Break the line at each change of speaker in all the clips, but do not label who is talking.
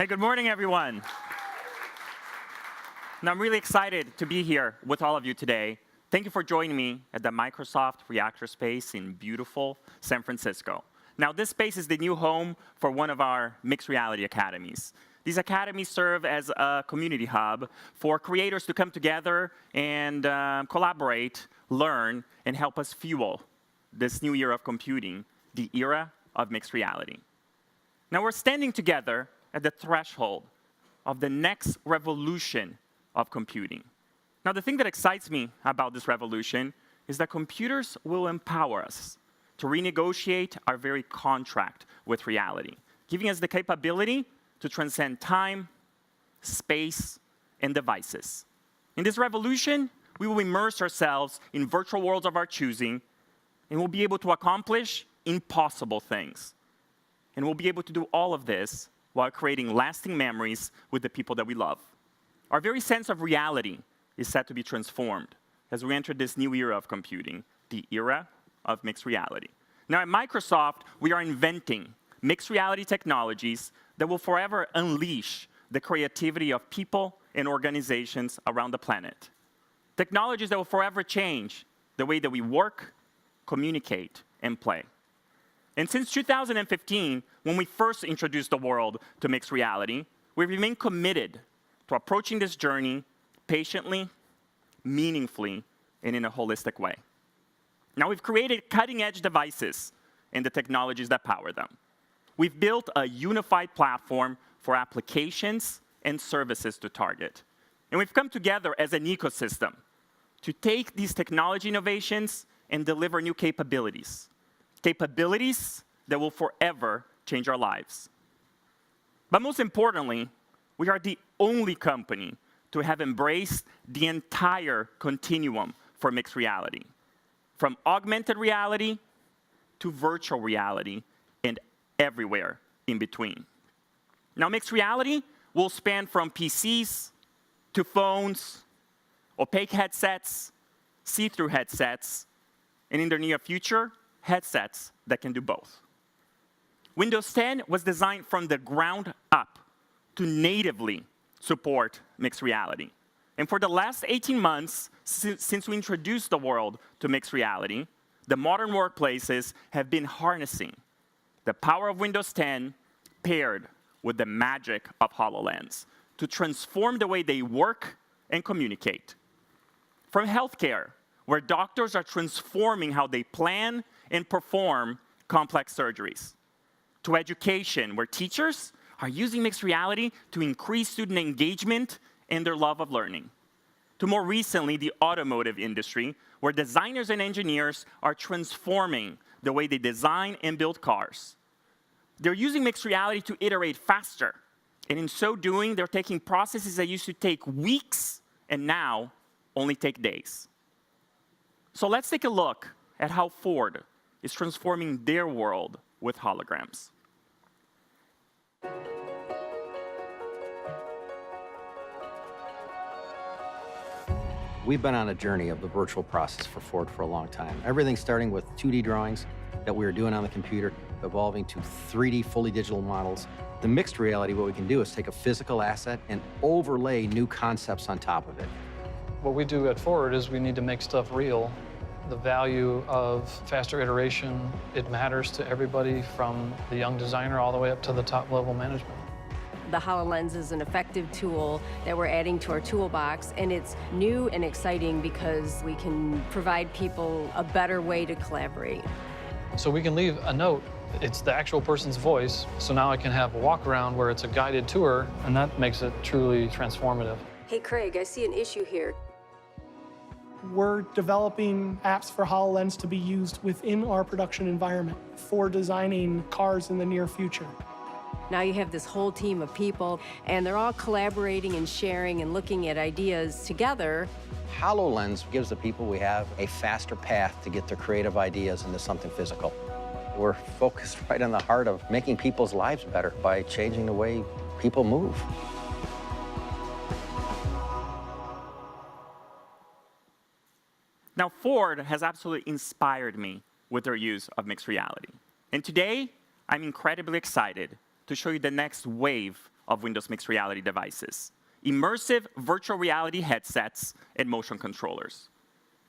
Hey, good morning, everyone. Now, I'm really excited to be here with all of you today. Thank you for joining me at the Microsoft Reactor Space in beautiful San Francisco. Now, this space is the new home for one of our mixed reality academies. These academies serve as a community hub for creators to come together and collaborate, learn, and help us fuel this new era of computing, the era of mixed reality. Now, we're standing together at the threshold of the next revolution of computing. Now, the thing that excites me about this revolution is that computers will empower us to renegotiate our very contract with reality, giving us the capability to transcend time, space, and devices. In this revolution, we will immerse ourselves in virtual worlds of our choosing, and we'll be able to accomplish impossible things. And we'll be able to do all of this while creating lasting memories with the people that we love. Our very sense of reality is set to be transformed as we enter this new era of computing, the era of mixed reality. Now, at Microsoft, we are inventing mixed reality technologies that will forever unleash the creativity of people and organizations around the planet. Technologies that will forever change the way that we work, communicate, and play. And since 2015, when we first introduced the world to mixed reality, we've remained committed to approaching this journey patiently, meaningfully, and in a holistic way. Now, we've created cutting-edge devices and the technologies that power them. We've built a unified platform for applications and services to target. And we've come together as an ecosystem to take these technology innovations and deliver new capabilities. Capabilities that will forever change our lives. But most importantly, we are the only company to have embraced the entire continuum for mixed reality, from augmented reality to virtual reality and everywhere in between. Now, mixed reality will span from PCs to phones, opaque headsets, see-through headsets, and in the near future, headsets that can do both. Windows 10 was designed from the ground up to natively support mixed reality. And for the last 18 months, since we introduced the world to mixed reality, the modern workplaces have been harnessing the power of Windows 10 paired with the magic of HoloLens to transform the way they work and communicate. From healthcare, where doctors are transforming how they plan and perform complex surgeries, to education, where teachers are using mixed reality to increase student engagement and their love of learning, to more recently, the automotive industry, where designers and engineers are transforming the way they design and build cars. They're using mixed reality to iterate faster, and in so doing, they're taking processes that used to take weeks and now only take days. So let's take a look at how Ford is transforming their world with holograms.
We've been on a journey of the virtual process for Ford for a long time. Everything starting with 2D drawings that we were doing on the computer, evolving to 3D fully digital models. The mixed reality, what we can do is take a physical asset and overlay new concepts on top of it.
What we do at Ford is we need to make stuff real. The value of faster iteration, it matters to everybody from the young designer all the way up to the top level management.
The HoloLens is an effective tool that we're adding to our toolbox, and it's new and exciting because we can provide people a better way to collaborate.
So we can leave a note. It's the actual person's voice, so now I can have a walk around where it's a guided tour, and that makes it truly transformative.
Hey, Craig, I see an issue here.
We're developing apps for HoloLens to be used within our production environment for designing cars in the near future.
Now you have this whole team of people, and they're all collaborating and sharing and looking at ideas together.
HoloLens gives the people we have a faster path to get their creative ideas into something physical. We're focused right on the heart of making people's lives better by changing the way people move.
Now, Ford has absolutely inspired me with their use of mixed reality. And today, I'm incredibly excited to show you the next wave of Windows Mixed Reality devices: immersive virtual reality headsets and motion controllers.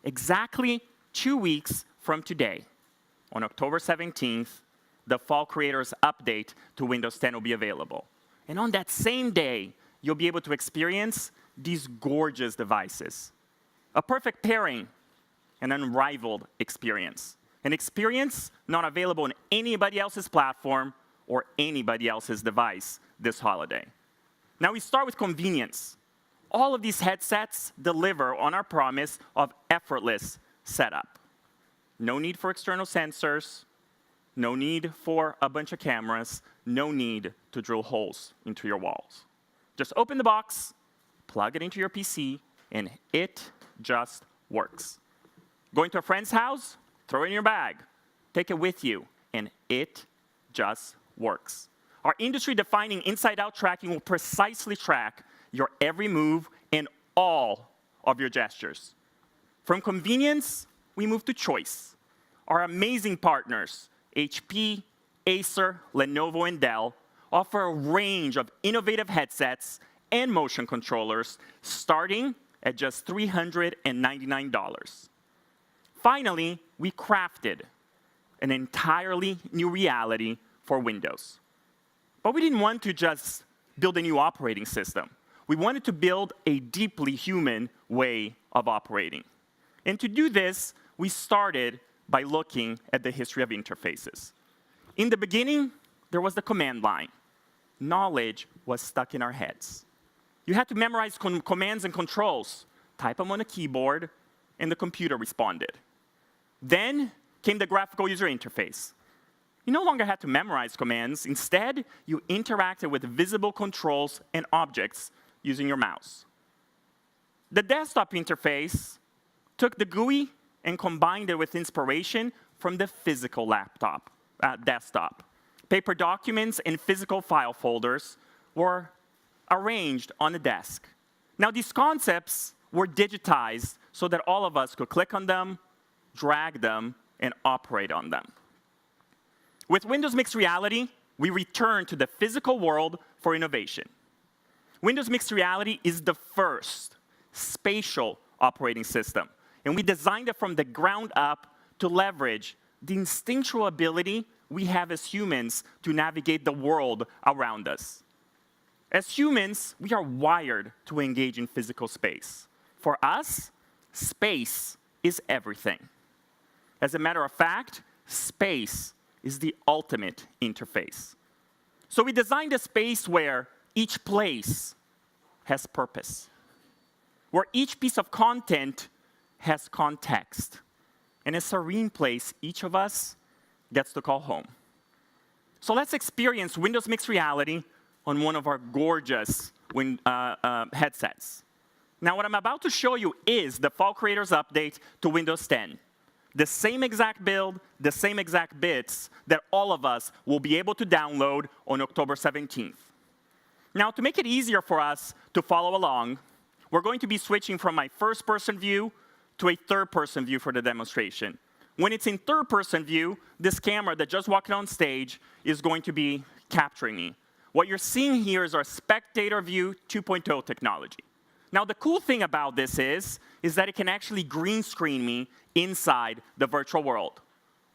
Exactly 2 weeks from today, on October 17th, the Fall Creators Update to Windows 10 will be available. And on that same day, you'll be able to experience these gorgeous devices. A perfect pairing, an unrivaled experience. An experience not available on anybody else's platform or anybody else's device this holiday. Now we start with convenience. All of these headsets deliver on our promise of effortless setup. No need for external sensors, no need for a bunch of cameras, no need to drill holes into your walls. Just open the box, plug it into your PC, and it just works. Going to a friend's house, throw it in your bag, take it with you, and it just works. Our industry-defining inside-out tracking will precisely track your every move and all of your gestures. From convenience, we move to choice. Our amazing partners, HP, Acer, Lenovo, and Dell, offer a range of innovative headsets and motion controllers starting at just $399. Finally, we crafted an entirely new reality for Windows. But we didn't want to just build a new operating system. We wanted to build a deeply human way of operating. And to do this, we started by looking at the history of interfaces. In the beginning, there was the command line. Knowledge was stuck in our heads. You had to memorize commands and controls, type them on a keyboard, and the computer responded. Then came the graphical user interface. You no longer had to memorize commands. Instead, you interacted with visible controls and objects using your mouse. The desktop interface took the GUI and combined it with inspiration from the physical desktop. Paper documents and physical file folders were arranged on the desk. Now, these concepts were digitized so that all of us could click on them, drag them, and operate on them. With Windows Mixed Reality, we return to the physical world for innovation. Windows Mixed Reality is the first spatial operating system, and we designed it from the ground up to leverage the instinctual ability we have as humans to navigate the world around us. As humans, we are wired to engage in physical space. For us, space is everything. As a matter of fact, space is the ultimate interface. So we designed a space where each place has purpose, where each piece of content has context, and a serene place each of us gets to call home. So let's experience Windows Mixed Reality on one of our gorgeous headsets. Now, what I'm about to show you is the Fall Creators Update to Windows 10. The same exact build, the same exact bits that all of us will be able to download on October 17th. Now, to make it easier for us to follow along, we're going to be switching from my first-person view to a third-person view for the demonstration. When it's in third-person view, this camera that just walked on stage is going to be capturing me. What you're seeing here is our Spectator View 2.0 technology. Now, the cool thing about this is that it can actually green screen me inside the virtual world,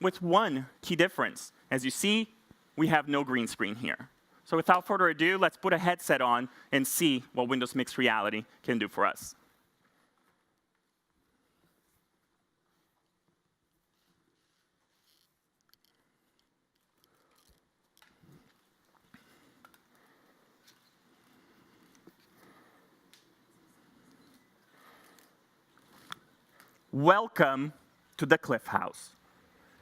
with one key difference. As you see, we have no green screen here. So without further ado, let's put a headset on and see what Windows Mixed Reality can do for us. Welcome to the Cliff House.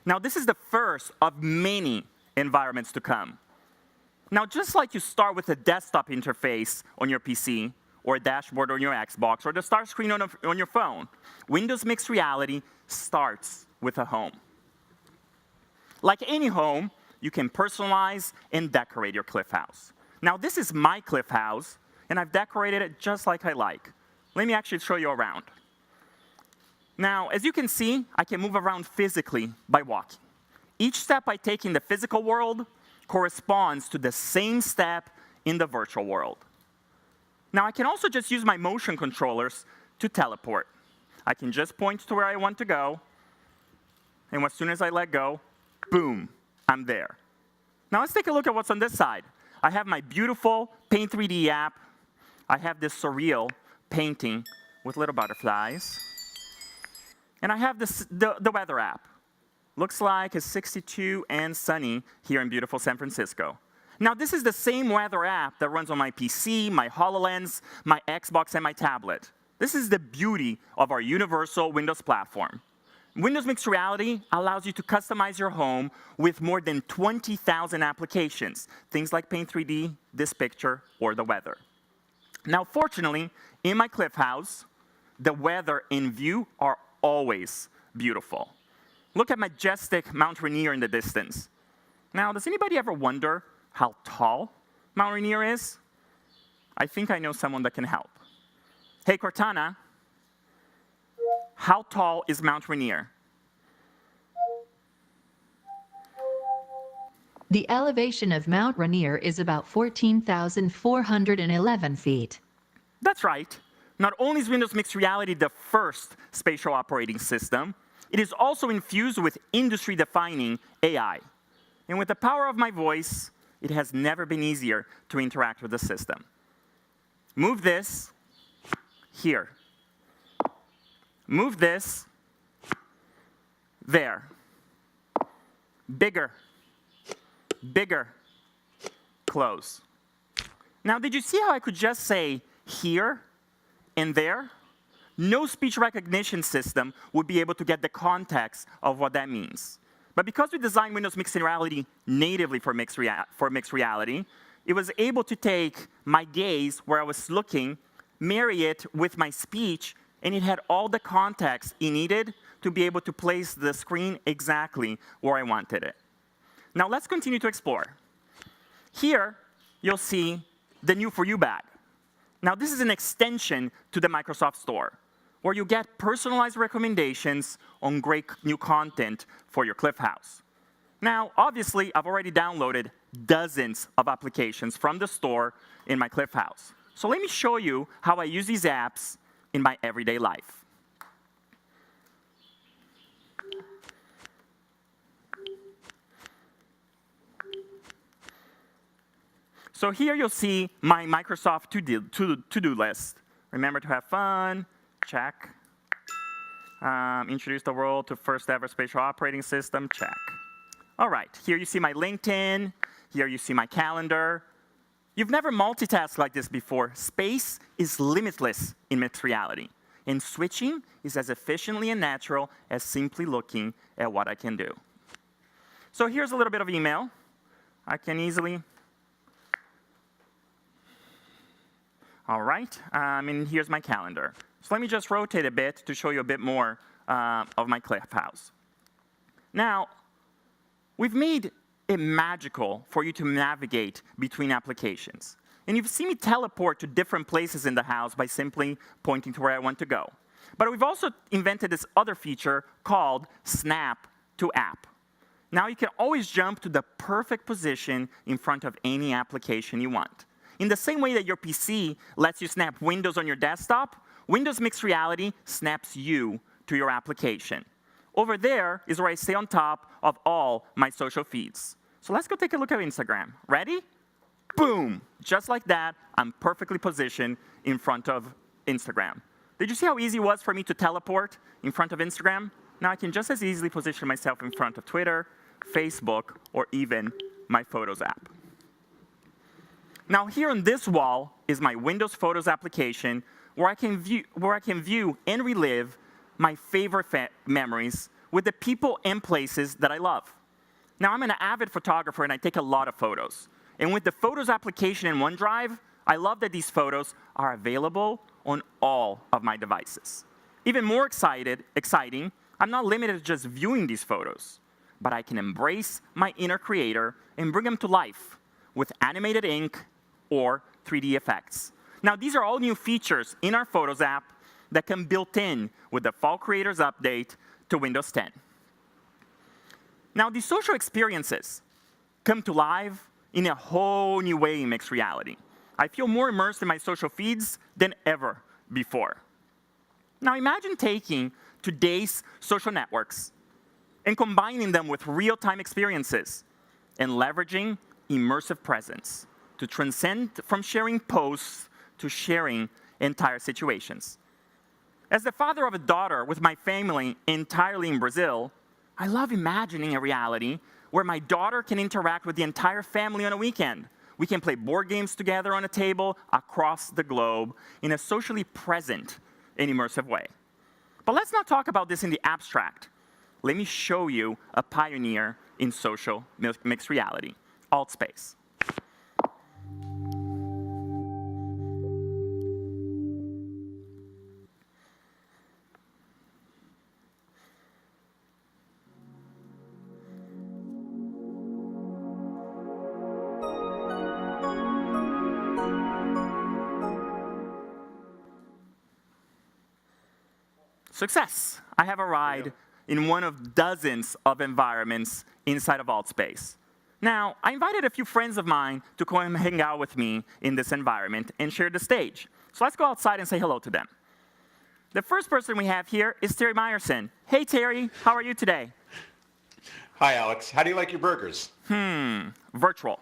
Now, this is the first of many environments to come. Now, just like you start with a desktop interface on your PC, or a dashboard on your Xbox, or the start screen on your phone, Windows Mixed Reality starts with a home. Like any home, you can personalize and decorate your Cliff House. Now, this is my Cliff House, and I've decorated it just like I like. Let me actually show you around. Now, as you can see, I can move around physically by walking. Each step I take in the physical world corresponds to the same step in the virtual world. Now, I can also just use my motion controllers to teleport. I can just point to where I want to go, and as soon as I let go, boom, I'm there. Now, let's take a look at what's on this side. I have my beautiful Paint 3D app. I have this surreal painting with little butterflies. And I have the weather app. Looks like it's 62 and sunny here in beautiful San Francisco. Now, this is the same weather app that runs on my PC, my HoloLens, my Xbox, and my tablet. This is the beauty of our universal Windows platform. Windows Mixed Reality allows you to customize your home with more than 20,000 applications, things like Paint 3D, this picture, or the weather. Now, fortunately, in my Cliff House, the weather and view are always beautiful. Look at majestic Mount Rainier in the distance. Now, does anybody ever wonder how tall Mount Rainier is? I think I know someone that can help. Hey, Cortana, how tall is Mount Rainier?
The elevation of Mount Rainier is about 14,411 feet.
That's right. Not only is Windows Mixed Reality the first spatial operating system, it is also infused with industry-defining AI. And with the power of my voice, it has never been easier to interact with the system. Move this here. Move this there. Bigger. Bigger. Close. Now, did you see how I could just say here and there? No speech recognition system would be able to get the context of what that means. But because we designed Windows Mixed Reality natively for mixed reality, it was able to take my gaze where I was looking, marry it with my speech, and it had all the context it needed to be able to place the screen exactly where I wanted it. Now let's continue to explore. Here, you'll see the new For You bag. Now this is an extension to the Microsoft Store, where you get personalized recommendations on great new content for your Cliff House. Now, obviously, I've already downloaded dozens of applications from the store in my Cliff House. So let me show you how I use these apps in my everyday life. So here you'll see my Microsoft to-do list. Remember to have fun, check. Introduce the world to first ever spatial operating system, check. All right, here you see my LinkedIn. Here you see my calendar. You've never multitasked like this before. Space is limitless in mixed reality. And switching is as efficiently and natural as simply looking at what I can do. So here's a little bit of email. I can easily. All right, and here's my calendar. So let me just rotate a bit to show you a bit more of my Cliff House. Now, we've made it magical for you to navigate between applications. And you've seen me teleport to different places in the house by simply pointing to where I want to go. But we've also invented this other feature called Snap to App. Now you can always jump to the perfect position in front of any application you want. In the same way that your PC lets you snap windows on your desktop, Windows Mixed Reality snaps you to your application. Over there is where I stay on top of all my social feeds. So let's go take a look at Instagram. Ready? Boom! Just like that, I'm perfectly positioned in front of Instagram. Did you see how easy it was for me to teleport in front of Instagram? Now I can just as easily position myself in front of Twitter, Facebook, or even my Photos app. Now here on this wall is my Windows Photos application where I can view and relive my favorite memories with the people and places that I love. Now I'm an avid photographer and I take a lot of photos. And with the Photos application in OneDrive, I love that these photos are available on all of my devices. Even more exciting, I'm not limited to just viewing these photos, but I can embrace my inner creator and bring them to life with animated ink or 3D effects. Now, these are all new features in our Photos app that come built in with the Fall Creators Update to Windows 10. Now, these social experiences come to life in a whole new way in mixed reality. I feel more immersed in my social feeds than ever before. Now imagine taking today's social networks and combining them with real-time experiences and leveraging immersive presence to transcend from sharing posts to sharing entire situations. As the father of a daughter with my family entirely in Brazil, I love imagining a reality where my daughter can interact with the entire family on a weekend. We can play board games together on a table across the globe in a socially present and immersive way. But let's not talk about this in the abstract. Let me show you a pioneer in social mixed reality, AltSpace. Success. I have arrived in one of dozens of environments inside of AltSpace. Now, I invited a few friends of mine to come and hang out with me in this environment and share the stage. So let's go outside and say hello to them. The first person we have here is Terry Meyerson. Hey, Terry, how are you today?
Hi, Alex. How do you like your burgers?
Virtual.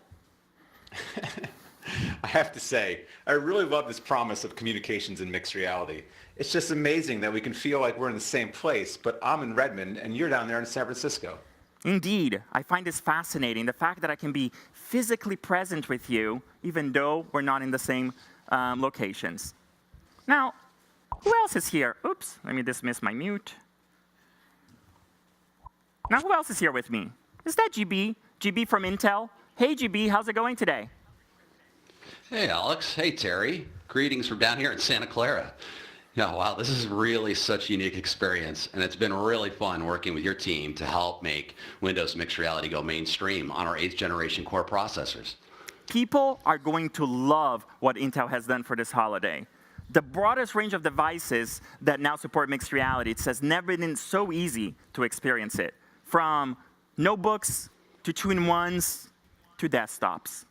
I have to say, I really love this promise of communications in mixed reality. It's just amazing that we can feel like we're in the same place, but I'm in Redmond and you're down there in San Francisco.
Indeed, I find this fascinating, the fact that I can be physically present with you, even though we're not in the same locations. Now, who else is here? Oops, let me dismiss my mute. Now, who else is here with me? Is that GB? GB from Intel? Hey, GB, how's it going today?
Hey, Alex. Hey, Terry. Greetings from down here in Santa Clara. Yeah, wow, this is really such a unique experience, and it's been really fun working with your team to help make Windows Mixed Reality go mainstream on our 8th generation core processors.
People are going to love what Intel has done for this holiday. The broadest range of devices that now support mixed reality, it has never been so easy to experience it, from notebooks to two-in-ones to desktops.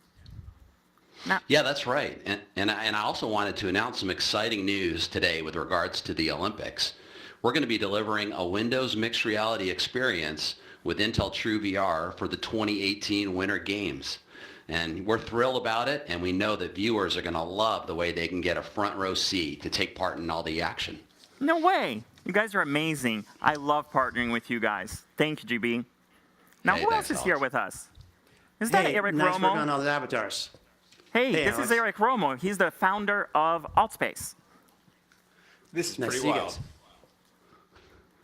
Now,
yeah, that's right. And I also wanted to announce some exciting news today with regards to the Olympics. We're going to be delivering a Windows Mixed Reality experience with Intel True VR for the 2018 Winter Games. And we're thrilled about it, and we know that viewers are going to love the way they can get a front row seat to take part in all the action.
No way. You guys are amazing. I love partnering with you guys. Thank you, GB. Now,
Hey,
who
thanks,
else is here
Alex.
with us? Is that Eric
nice
Romo?
work on all the avatars.
Hey,
Hey,
this
Alex.
is Eric Romo. He's the founder of AltSpace.
This is
Nice to
pretty
see you
wild.
guys.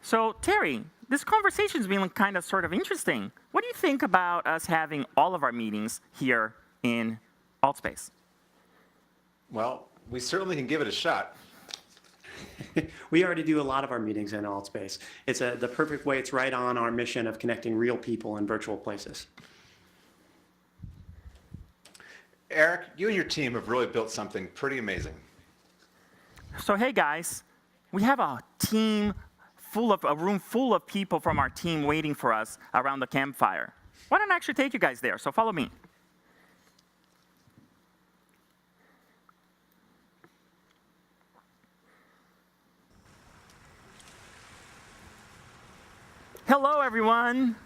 So, Terry, this conversation's been kind of sort of interesting. What do you think about us having all of our meetings here in AltSpace?
Well, we certainly can give it a shot.
We already do a lot of our meetings in AltSpace. It's the perfect way. It's right on our mission of connecting real people in virtual places.
Eric, you and your team have really built something pretty amazing.
So, hey guys, we have a room full of people from our team waiting for us around the campfire. Why don't I actually take you guys there? So follow me. Hello, everyone.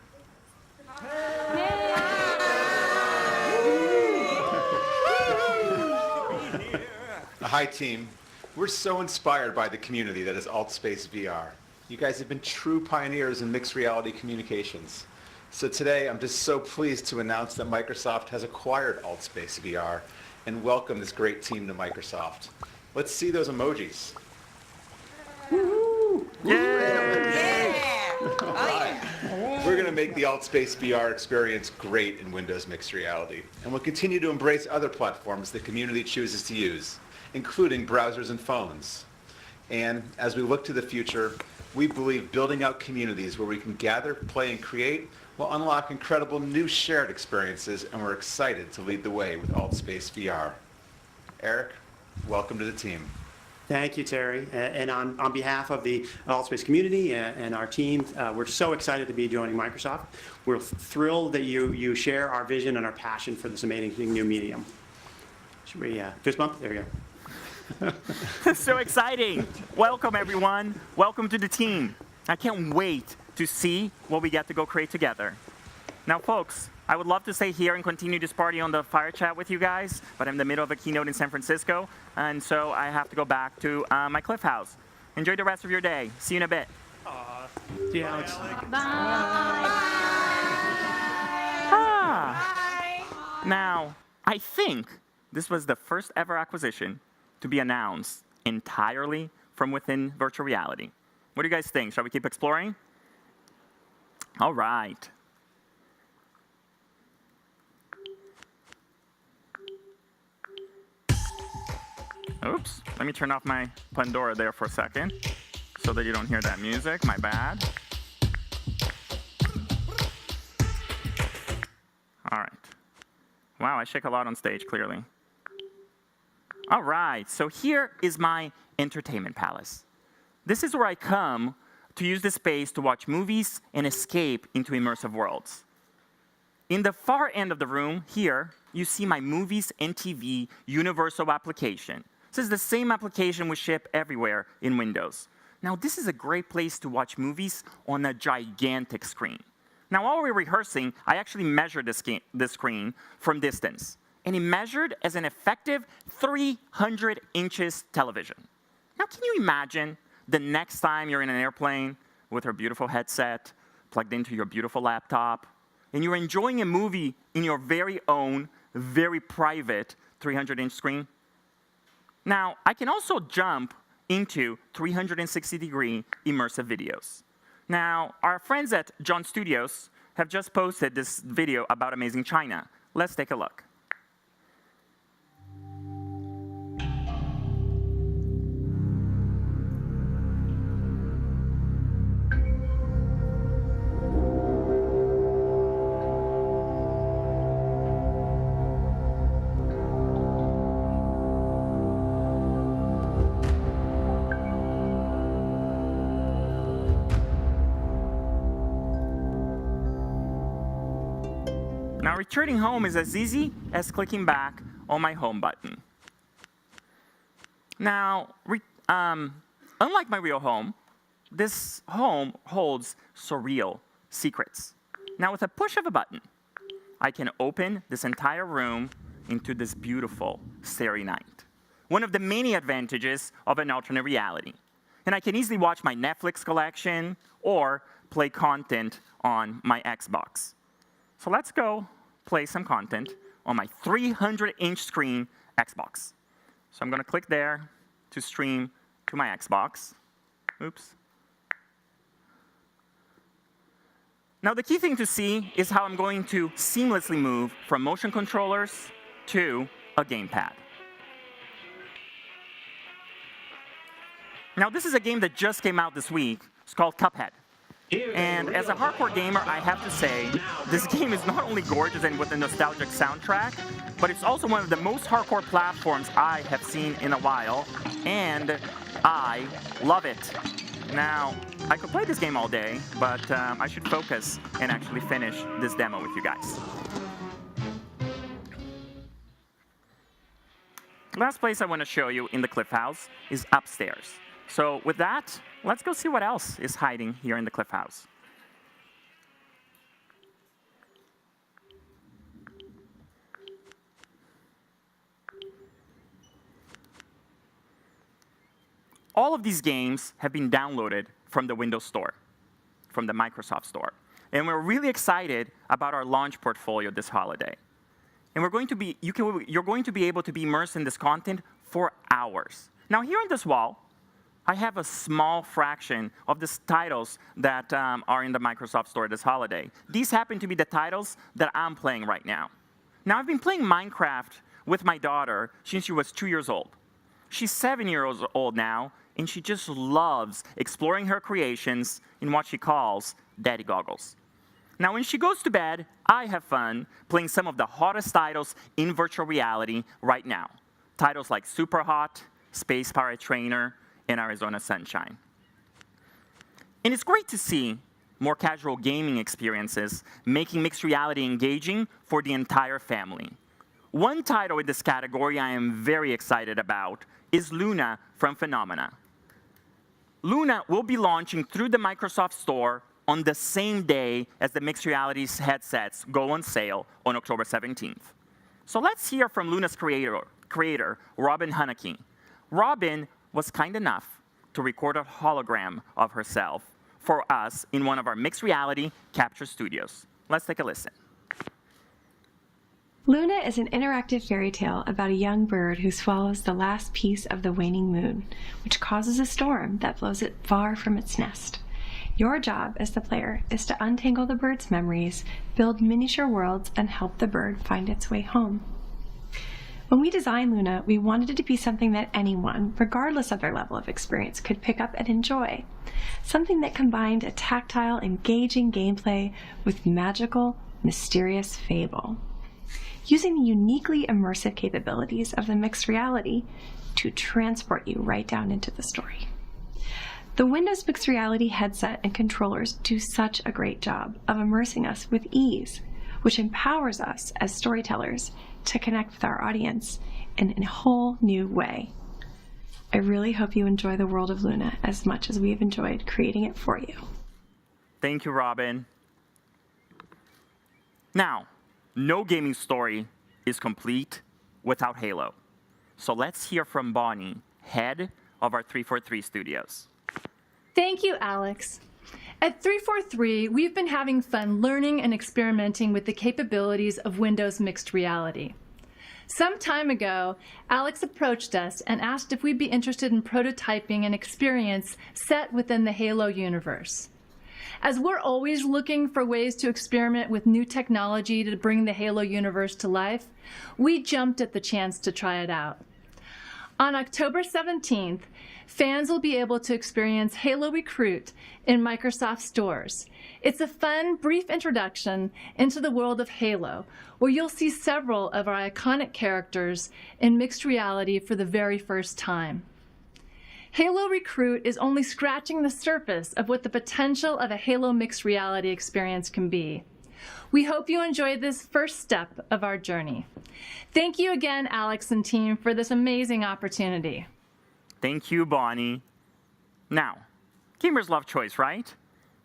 Hi, team. We're so inspired by the community that is AltSpace VR. You guys have been true pioneers in mixed reality communications. So today, I'm just so pleased to announce that Microsoft has acquired AltSpace VR and welcome this great team to Microsoft. Let's see those emojis. We're going to make the AltSpace VR experience great in Windows Mixed Reality, and we'll continue to embrace other platforms the community chooses to use, including browsers and phones. And as we look to the future, we believe building out communities where we can gather, play, and create will unlock incredible new shared experiences, and we're excited to lead the way with AltSpace VR. Eric, welcome to the team.
Thank you, Terry. And on behalf of the AltSpace community and our team, we're so excited to be joining Microsoft. We're thrilled that you share our vision and our passion for this amazing new medium. Should we fist bump? There we go.
So exciting. Welcome, everyone. Welcome to the team. I can't wait to see what we get to go create together. Now, folks, I would love to stay here and continue this party on the fire chat with you guys, but I'm in the middle of a keynote in San Francisco, and so I have to go back to my Cliff House. Enjoy the rest of your day. See you in a bit.
See you, Alex.
Now, I think this was the first ever acquisition to be announced entirely from within virtual reality. What do you guys think? Shall we keep exploring? All right. Oops, let me turn off my Pandora there for a second so that you don't hear that music. My bad. All right. Wow, I shake a lot on stage, clearly. All right, so here is my entertainment palace. This is where I come to use this space to watch movies and escape into immersive worlds. In the far end of the room, here, you see my Movies and TV universal application. This is the same application we ship everywhere in Windows. Now, this is a great place to watch movies on a gigantic screen. Now, while we were rehearsing, I actually measured the screen from distance, and it measured as an effective 300 inches television. Now, can you imagine the next time you're in an airplane with your beautiful headset plugged into your beautiful laptop, and you're enjoying a movie in your very own, very private 300-inch screen? Now, I can also jump into 360-degree immersive videos. Now, our friends at John Studios have just posted this video about Amazing China. Let's take a look. Now, returning home is as easy as clicking back on my home button. Now, unlike my real home, this home holds surreal secrets. Now, with a push of a button, I can open this entire room into this beautiful starry night, one of the many advantages of an alternate reality. And I can easily watch my Netflix collection or play content on my Xbox. So let's go play some content on my 300-inch screen Xbox. So I'm going to click there to stream to my Xbox. Oops. Now, the key thing to see is how I'm going to seamlessly move from motion controllers to a gamepad. Now, this is a game that just came out this week. It's called Cuphead. And as a hardcore gamer, I have to say, this game is not only gorgeous and with a nostalgic soundtrack, but it's also one of the most hardcore platforms I have seen in a while, and I love it. Now, I could play this game all day, but I should focus and actually finish this demo with you guys. Last place I want to show you in the Cliff House is upstairs. So with that, let's go see what else is hiding here in the Cliff House. All of these games have been downloaded from the Windows Store, from the Microsoft Store. And we're really excited about our launch portfolio this holiday. And you're going to be able to be immersed in this content for hours. Now, here on this wall, I have a small fraction of the titles that are in the Microsoft Store this holiday. These happen to be the titles that I'm playing right now. Now, I've been playing Minecraft with my daughter since she was 2 years old. She's 7 years old now, and she just loves exploring her creations in what she calls daddy goggles. Now, when she goes to bed, I have fun playing some of the hottest titles in virtual reality right now. Titles like Superhot, Space Pirate Trainer, and Arizona Sunshine. And it's great to see more casual gaming experiences making mixed reality engaging for the entire family. One title in this category I am very excited about is Luna from Phenomena. Luna will be launching through the Microsoft Store on the same day as the mixed reality headsets go on sale on October 17th. So let's hear from Luna's creator, Robin Haneke. Robin was kind enough to record a hologram of herself for us in one of our mixed reality capture studios. Let's take a listen.
Luna is an interactive fairy tale about a young bird who swallows the last piece of the waning moon, which causes a storm that blows it far from its nest. Your job as the player is to untangle the bird's memories, build miniature worlds, and help the bird find its way home. When we designed Luna, we wanted it to be something that anyone, regardless of their level of experience, could pick up and enjoy. Something that combined a tactile, engaging gameplay with magical, mysterious fable. Using the uniquely immersive capabilities of the mixed reality to transport you right down into the story. The Windows Mixed Reality headset and controllers do such a great job of immersing us with ease, which empowers us as storytellers to connect with our audience in a whole new way. I really hope you enjoy the world of Luna as much as we have enjoyed creating it for you.
Thank you, Robin. Now, no gaming story is complete without Halo. So let's hear from Bonnie, head of our 343 studios.
Thank you, Alex. At 343, we've been having fun learning and experimenting with the capabilities of Windows Mixed Reality. Some time ago, Alex approached us and asked if we'd be interested in prototyping an experience set within the Halo universe. As we're always looking for ways to experiment with new technology to bring the Halo universe to life, we jumped at the chance to try it out. On October 17th, fans will be able to experience Halo Recruit in Microsoft stores. It's a fun, brief introduction into the world of Halo, where you'll see several of our iconic characters in mixed reality for the very first time. Halo Recruit is only scratching the surface of what the potential of a Halo mixed reality experience can be. We hope you enjoy this first step of our journey. Thank you again, Alex and team, for this amazing opportunity.
Thank you, Bonnie. Now, gamers love choice, right?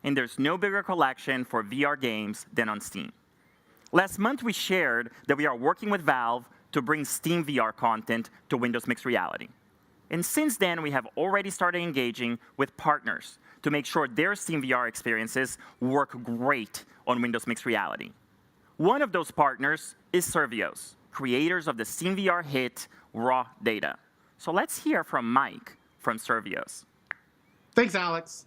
And there's no bigger collection for VR games than on Steam. Last month, we shared that we are working with Valve to bring Steam VR content to Windows Mixed Reality. And since then, we have already started engaging with partners to make sure their Steam VR experiences work great on Windows Mixed Reality. One of those partners is Survios, creators of the Steam VR hit Raw Data. So let's hear from Mike from Survios.
Thanks, Alex.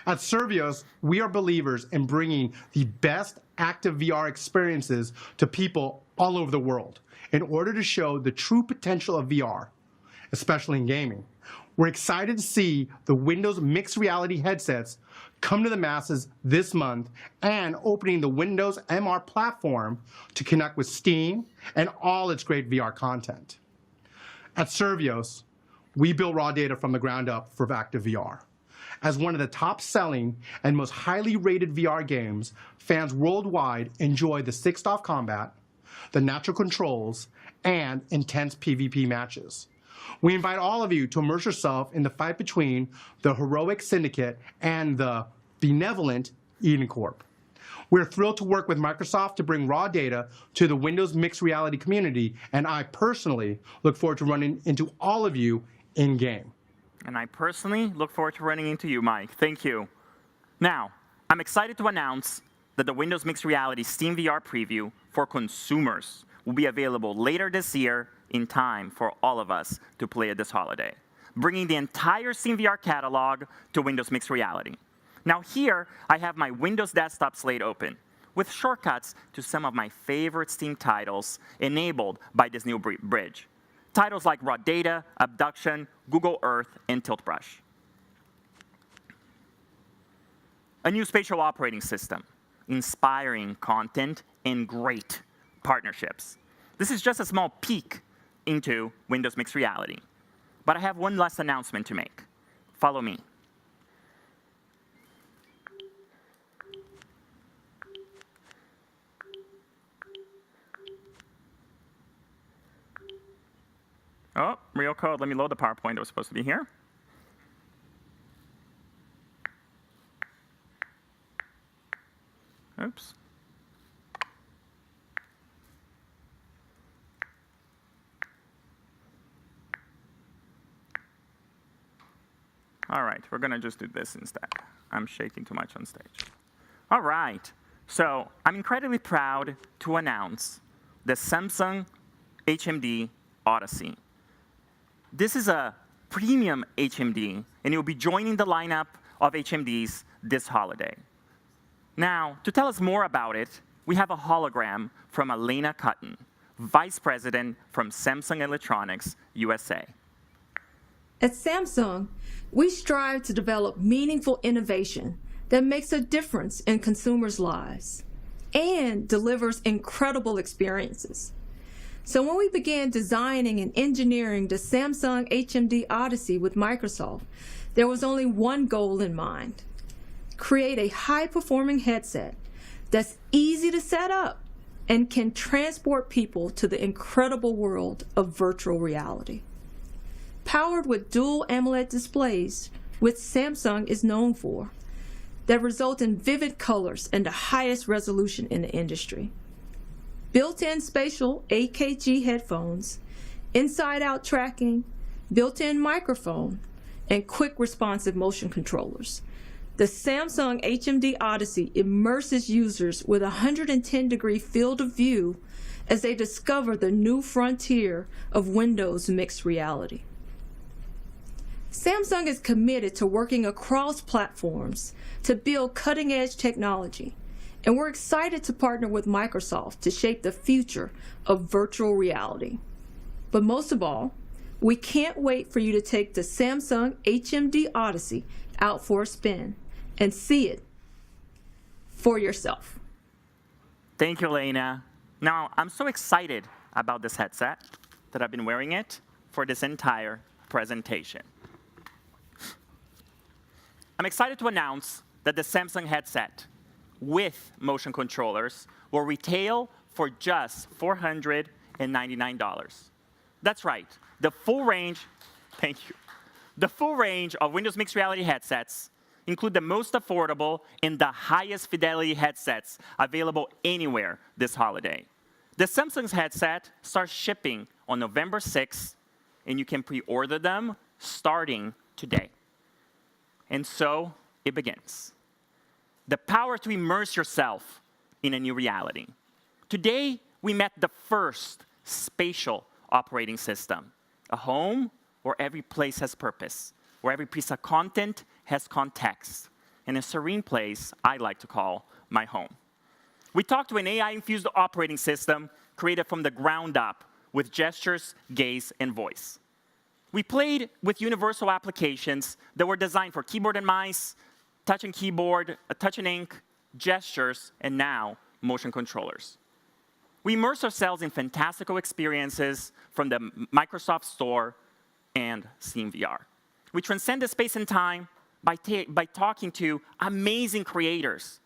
At Survios, we are believers in bringing the best active VR experiences to people all over the world in order to show the true potential of VR, especially in gaming. We're excited to see the Windows Mixed Reality headsets come to the masses this month and opening the Windows MR platform to connect with Steam and all its great VR content. At Survios, we build raw data from the ground up for active VR. As one of the top-selling and most highly rated VR games, fans worldwide enjoy the stick-off combat, the natural controls, and intense PvP matches. We invite all of you to immerse yourself in the fight between the heroic Syndicate and the benevolent Eden Corp. We're thrilled to work with Microsoft to bring raw data to the Windows Mixed Reality community, and I personally look forward to running into all of you in-game.
And I personally look forward to running into you, Mike. Thank you. Now, I'm excited to announce that the Windows Mixed Reality Steam VR preview for consumers will be available later this year in time for all of us to play it this holiday, bringing the entire Steam VR catalog to Windows Mixed Reality. Now here, I have my Windows desktop slate open, with shortcuts to some of my favorite Steam titles enabled by this new bridge. Titles like Raw Data, Abduction, Google Earth, and Tiltbrush. A new spatial operating system, inspiring content, and great partnerships. This is just a small peek into Windows Mixed Reality. But I have one last announcement to make. Follow me. Oh, real code. Let me load the PowerPoint that was supposed to be here. Oops. All right, we're going to just do this instead. I'm shaking too much on stage. All right, so I'm incredibly proud to announce the Samsung HMD Odyssey. This is a premium HMD, and it will be joining the lineup of HMDs this holiday. Now, to tell us more about it, we have a hologram from Elena Cutton, Vice President from Samsung Electronics USA.
At Samsung, we strive to develop meaningful innovation that makes a difference in consumers' lives and delivers incredible experiences. So when we began designing and engineering the Samsung HMD Odyssey with Microsoft, there was only one goal in mind: create a high-performing headset that's easy to set up and can transport people to the incredible world of virtual reality. Powered with dual AMOLED displays, which Samsung is known for, that result in vivid colors and the highest resolution in the industry. Built-in spatial AKG headphones, inside-out tracking, built-in microphone, and quick responsive motion controllers. The Samsung HMD Odyssey immerses users with a 110-degree field of view as they discover the new frontier of Windows mixed reality. Samsung is committed to working across platforms to build cutting-edge technology, and we're excited to partner with Microsoft to shape the future of virtual reality. But most of all, we can't wait for you to take the Samsung HMD Odyssey out for a spin and see it for yourself.
Thank you, Elena. Now, I'm so excited about this headset that I've been wearing it for this entire presentation. I'm excited to announce that the Samsung headset with motion controllers will retail for just $499. That's right, the full range, thank you. The full range of Windows Mixed Reality headsets include the most affordable and the highest fidelity headsets available anywhere this holiday. The Samsung's headset starts shipping on November 6th, and you can pre-order them starting today. And so it begins. The power to immerse yourself in a new reality. Today, we met the first spatial operating system, a home where every place has purpose, where every piece of content has context, and a serene place I like to call my home. We talked to an AI-infused operating system created from the ground up with gestures, gaze, and voice. We played with universal applications that were designed for keyboard and mice, touch and keyboard, touch and ink, gestures, and now motion controllers. We immerse ourselves in fantastical experiences from the Microsoft Store and Steam VR. We transcend the space and time by talking to amazing creators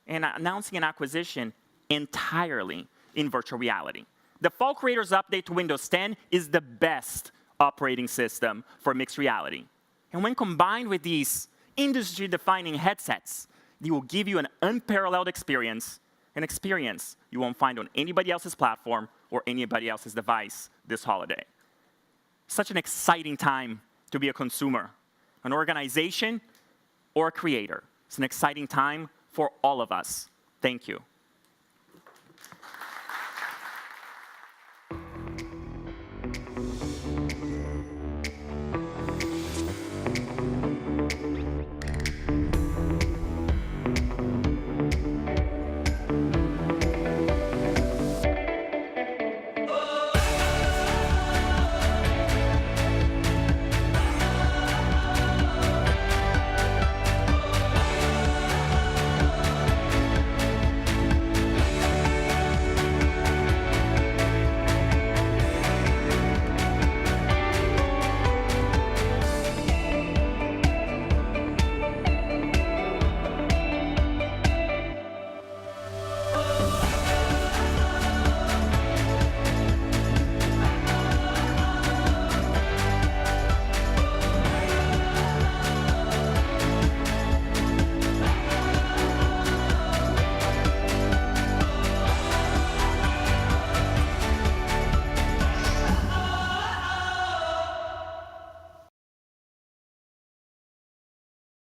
and announcing an acquisition entirely in virtual reality. The Fall Creators Update to Windows 10 is the best operating system for mixed reality. And when combined with these industry-defining headsets, they will give you an unparalleled experience, an experience you won't find on anybody else's platform or anybody else's device this holiday. Such an exciting time to be a consumer, an organization, or a creator. It's an exciting time for all of us. Thank you.